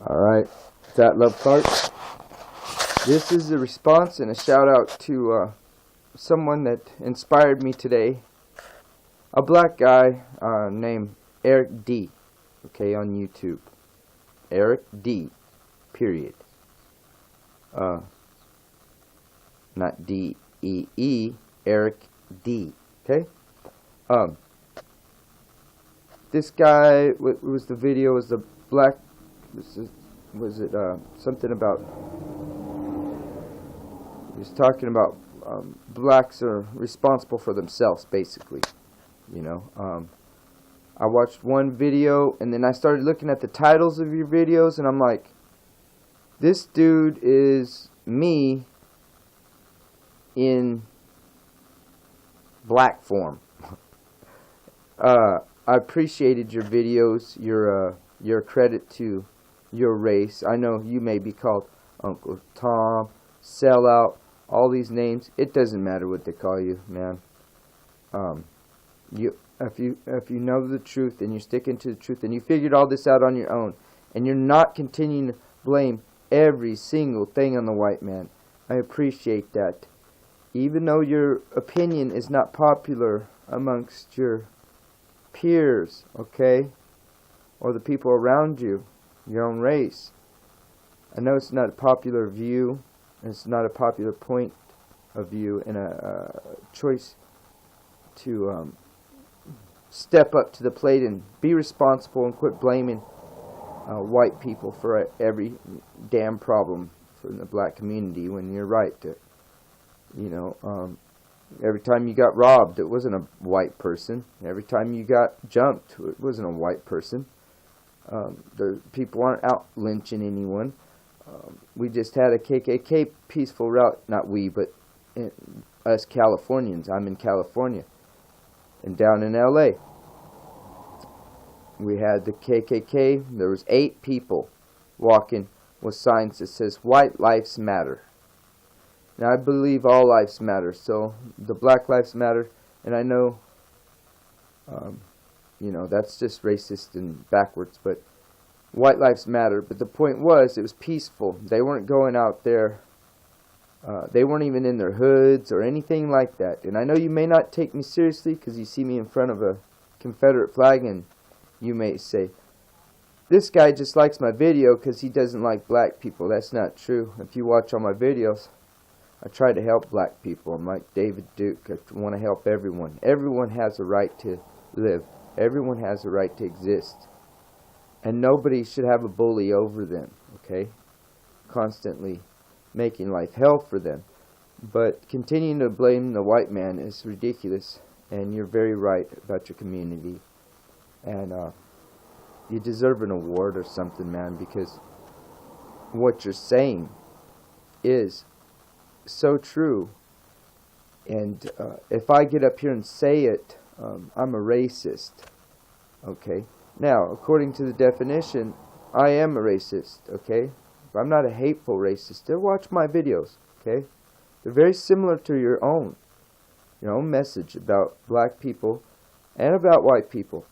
Alright, Fat Love Clark. This is a response and a shout out to someone that inspired me today. A black guy named Eric D. Okay, on YouTube. Eric D. Period. Not D-E-E. Eric D. Okay? This guy, what was the video? Was the black... Was it something about... He was talking about blacks are responsible for themselves, basically. You know, I watched one video, and then I started looking at the titles of your videos, and I'm like, this dude is me in black form. I appreciated your videos, your credit to your race. I know you may be called Uncle Tom, Sellout, all these names. It doesn't matter what they call you, man. If you know the truth and you're sticking to the truth and you figured all this out on your own and you're not continuing to blame every single thing on the white man, I appreciate that. Even though your opinion is not popular amongst your peers, okay, or the people around you, your own race. I know it's not a popular view, it's not a popular point of view, and a choice to step up to the plate and be responsible and quit blaming white people for every damn problem from the black community, when you're right to, you know, every time you got robbed, it wasn't a white person. Every time you got jumped, it wasn't a white person. The people aren't out lynching anyone. We just had a KKK peaceful route. Not we, but us Californians. I'm in California. And down in LA, we had the KKK. There was 8 people walking with signs that says "White Lives Matter." Now, I believe all lives matter. So the Black Lives Matter, and I know, you know, that's just racist and backwards, but white lives matter. But the point was, it was peaceful. They weren't going out there. They weren't even in their hoods or anything like that. And I know you may not take me seriously because you see me in front of a Confederate flag and you may say, this guy just likes my video because he doesn't like black people. That's not true. If you watch all my videos, I try to help black people. I'm like David Duke. I want to help everyone. Everyone has a right to live. Everyone has a right to exist. And nobody should have a bully over them, okay? Constantly making life hell for them. But continuing to blame the white man is ridiculous. And you're very right about your community. And you deserve an award or something, man, because what you're saying is so true. And if I get up here and say it, I'm a racist. Okay? Now, according to the definition, I am a racist. Okay? But I'm not a hateful racist. Still watch my videos. Okay? They're very similar to your own message about black people and about white people.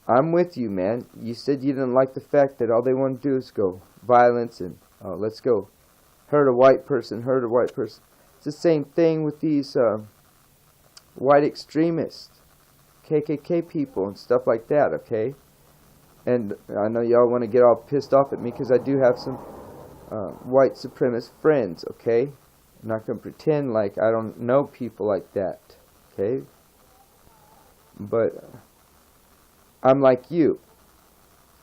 I'm with you, man. You said you didn't like the fact that all they want to do is go violence and let's go hurt a white person, hurt a white person. It's the same thing with these white extremists, KKK people and stuff like that, okay? And I know y'all want to get all pissed off at me because I do have some white supremacist friends, okay? I'm not going to pretend like I don't know people like that, okay? But I'm like you.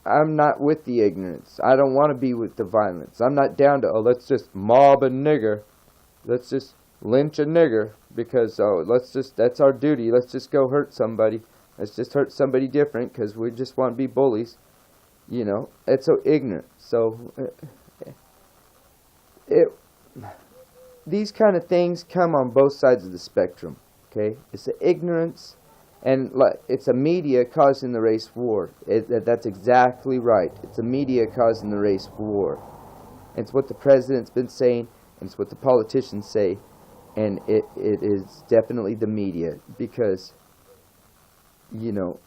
I'm not with the ignorance. I don't want to be with the violence. I'm not down to, let's just mob a nigger. Let's just lynch a nigger because, that's our duty. Let's just go hurt somebody. Let's just hurt somebody different because we just want to be bullies. You know, it's so ignorant. So, these kind of things come on both sides of the spectrum, okay? It's the ignorance. And it's a media causing the race war. That's exactly right. It's a media causing the race war. It's what the president's been saying, and it's what the politicians say, and it is definitely the media. Because, you know,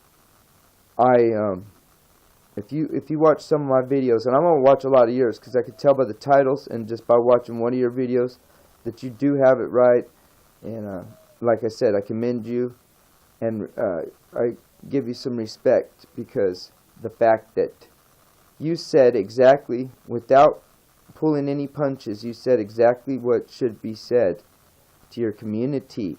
if you watch some of my videos, and I'm gonna watch a lot of yours because I could tell by the titles and just by watching one of your videos that you do have it right. And like I said, I commend you, and I give you some respect because the fact that you said exactly, without pulling any punches, you said exactly what should be said to your community.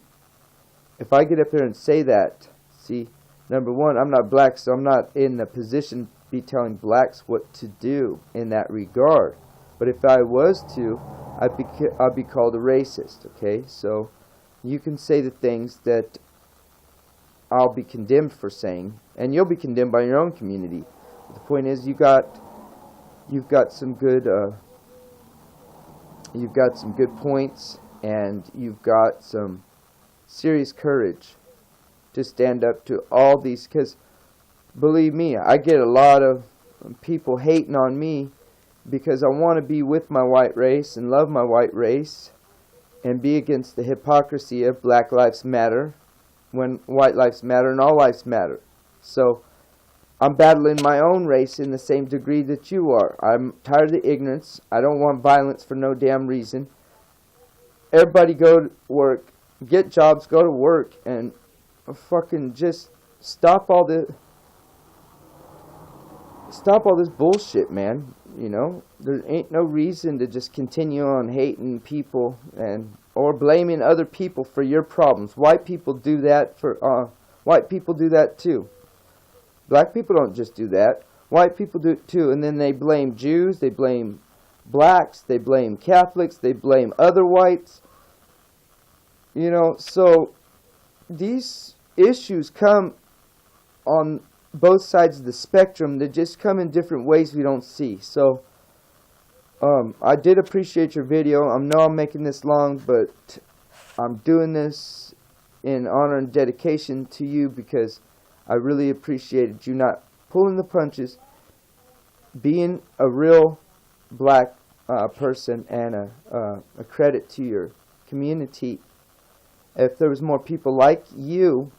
If I get up there and say that, see, number one, I'm not black, so I'm not in the position to be telling blacks what to do in that regard. But if I was to, I'd be called a racist, okay? So you can say the things that I'll be condemned for saying, and you'll be condemned by your own community. But the point is, you've got some good points, and you've got some serious courage to stand up to all these, because believe me, I get a lot of people hating on me because I want to be with my white race and love my white race and be against the hypocrisy of Black Lives Matter when white lives matter and all lives matter. So I'm battling my own race in the same degree that you are. I'm tired of the ignorance. I don't want violence for no damn reason. Everybody go to work, get jobs, go to work, and fucking just stop all this bullshit, man. You know, there ain't no reason to just continue on hating people or blaming other people for your problems. White people do that white people do that too. Black people don't just do that. White people do it too, and then they blame Jews, they blame blacks, they blame Catholics, they blame other whites. You know, so these issues come on both sides of the spectrum. They just come in different ways we don't see. So I did appreciate your video. I know I'm making this long, but I'm doing this in honor and dedication to you because I really appreciated you not pulling the punches, being a real black person, and a credit to your community. If there was more people like you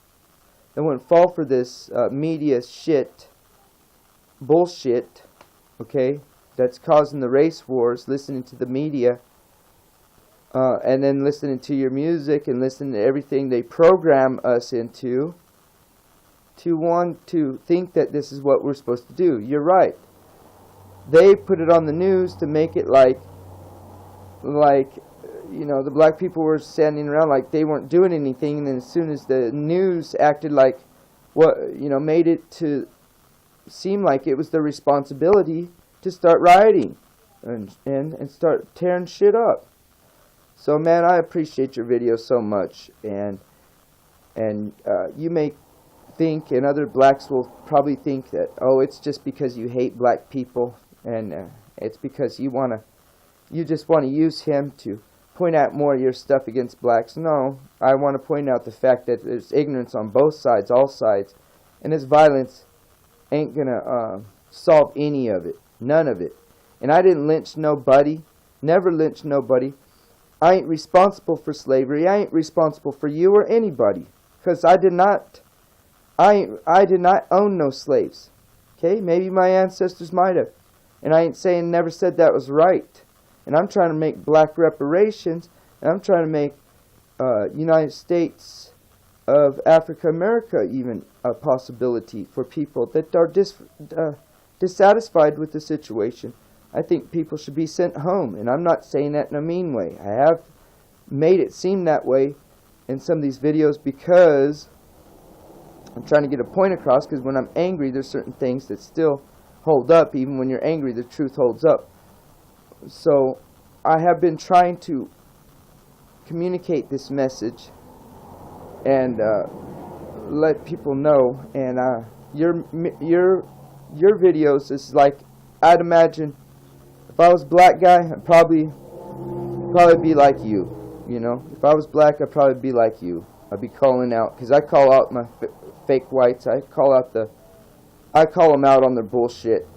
that wouldn't fall for this media bullshit, okay, that's causing the race wars, listening to the media, and then listening to your music and listening to everything they program us into, to want to think that this is what we're supposed to do. You're right. They put it on the news to make it like you know, the black people were standing around like they weren't doing anything, and then as soon as the news acted like made it to seem like it was their responsibility to start rioting and start tearing shit up. So man, I appreciate your video so much, and you may think, and other blacks will probably think that, oh, it's just because you hate black people, and it's because you just want to use him to point out more of your stuff against blacks. No, I want to point out the fact that there's ignorance on both sides, all sides, and this violence ain't gonna solve any of it, none of it. And I didn't lynch nobody, never lynched nobody. I ain't responsible for slavery. I ain't responsible for you or anybody, because I did not own no slaves. Okay, maybe my ancestors might have, and I ain't saying, never said that was right. And I'm trying to make black reparations, and I'm trying to make United States of Africa, America even a possibility for people that are dissatisfied with the situation. I think people should be sent home, and I'm not saying that in a mean way. I have made it seem that way in some of these videos because I'm trying to get a point across, because when I'm angry, there's certain things that still hold up. Even when you're angry, the truth holds up. So I have been trying to communicate this message and let people know. And your videos is like, I'd imagine if I was a black guy, I'd probably be like you. You know, if I was black, I'd probably be like you. I'd be calling out, because I call out my fake whites. I call them out on their bullshit.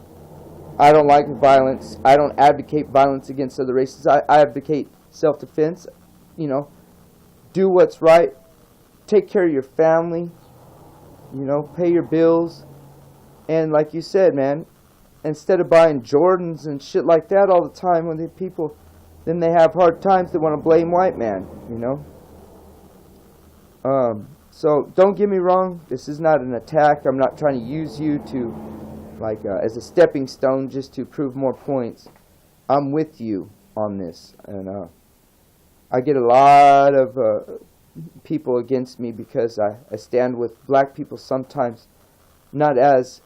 I don't like violence. I don't advocate violence against other races. I advocate self-defense. You know, do what's right. Take care of your family. You know, pay your bills. And like you said, man, instead of buying Jordans and shit like that all the time, when the people, then they have hard times, they want to blame white man, you know. So don't get me wrong, this is not an attack. I'm not trying to use you to, like, as a stepping stone just to prove more points. I'm with you on this, and I get a lot of people against me because I stand with black people sometimes, not as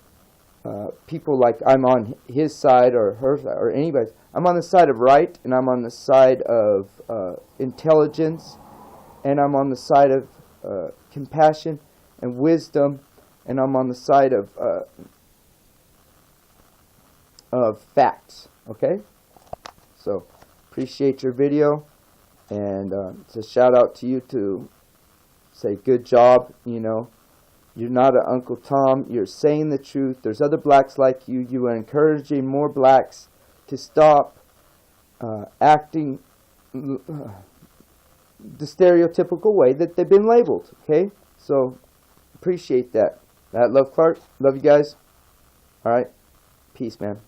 people like I'm on his side or her side or anybody's. I'm on the side of right, and I'm on the side of intelligence, and I'm on the side of compassion and wisdom, and I'm on the side of facts. Okay, so appreciate your video, and it's a shout out to you to say good job. You know, you're not an Uncle Tom. You're saying the truth. There's other blacks like you. You are encouraging more blacks to stop acting the stereotypical way that they've been labeled. Okay, so appreciate that. Love Clark. Love you guys. All right, peace, man.